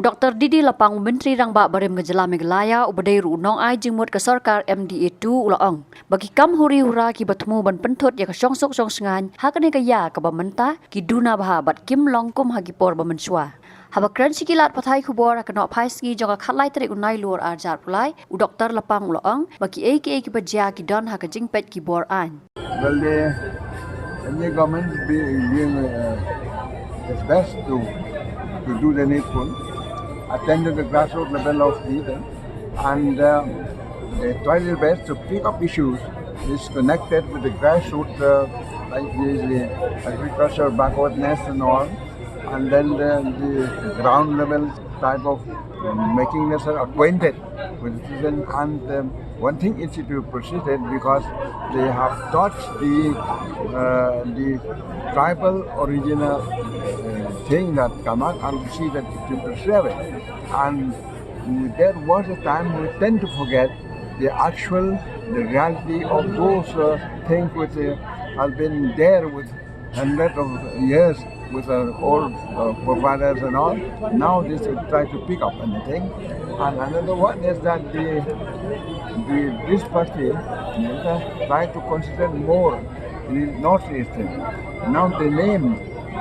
Dr. DD Lapang Menteri Rangba Barem Gejala Meghalaya ubadai ru nong ai jingmut ke sarkar MDA2 ulaong. Bagi kam huri-hura ki bertemu ban pentot ya ke song shngaiñ hakane kaya ke bamenta ki duna bahabat kim longkum hagipor mynshwa. Haba kran sikilat pathai khubor akan pai ski jonga khatlai tarik unai luar arjar pulai u Dr. Lapang ulaong bagi ki bajia ki don ha ke jingpet ki bor an. Well, the government being its best to do the needful, attend to the grassroots level of leader, and they try their best to pick up issues is connected with the grassroots, like the agricultural backwardness and all, and then the ground level type of making themselves acquainted with the citizen. And one thing is to proceed because they have touched the tribal original thing that come out and see that to preserve it. And there was a time we tend to forget the reality of those things which have been there with hundreds of years with our old forefathers and all. Now this will try to pick up anything. And another one is that this party try to concentrate more in northeastern. Now the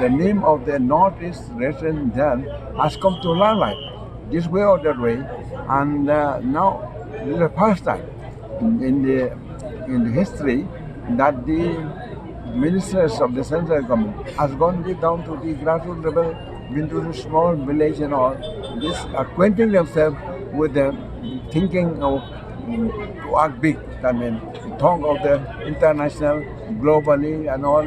name of the northeast resident there has come to limelight, this way or that way, and now this is the first time in the history that the ministers of the central government has gone down to the grassroots level, been to the small village and all, this acquainting themselves with the thinking of to act big. I mean, talk of the international, globally and all,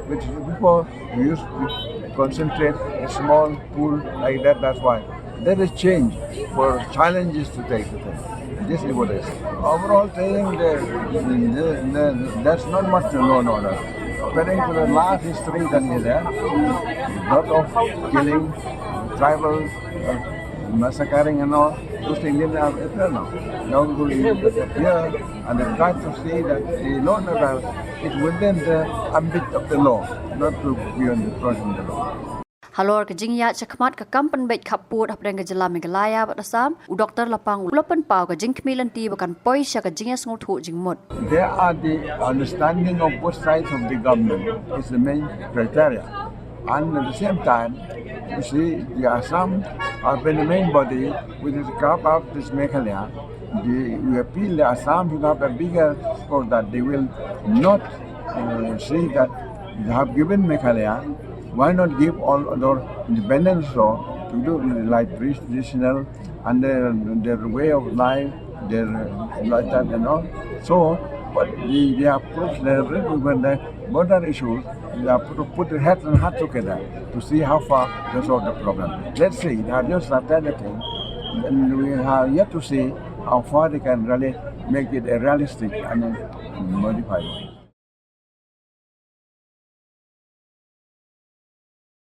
which before we used to concentrate a small pool like that. That's why there is change for challenges to take the thing. This is what it is. Overall, saying there's not much to know now. Comparing to the last history that is there, lot of killing, tribal massacring and all, those things didn't have appear now. Now we appear and they try to see that the law is within the ambit of the law, not to be on the crossing the law. Halor ke jingya chakmat ke kampen bet kaput apdeng Gejala Meghalaya batasam u Dr. Lapang ulopen pau ke jing kmilanti bakan poi sya ke jingya sngotu jingmut. There are the understanding of both sides of the government is the main criteria. And at the same time, you see, the Assam has been the main body which is carved out this Meghalaya. We appeal the Assam to have a bigger scope that they will not see that they have given Meghalaya. Why not give all other independence law to do like traditional and their way of life, their lifestyle and all. So, but they have put the border issues. They have to put their heads and hearts together to see how far they solve the problem. Let's see, they have just started the thing, and we have yet to see how far they can really make it a realistic and modified.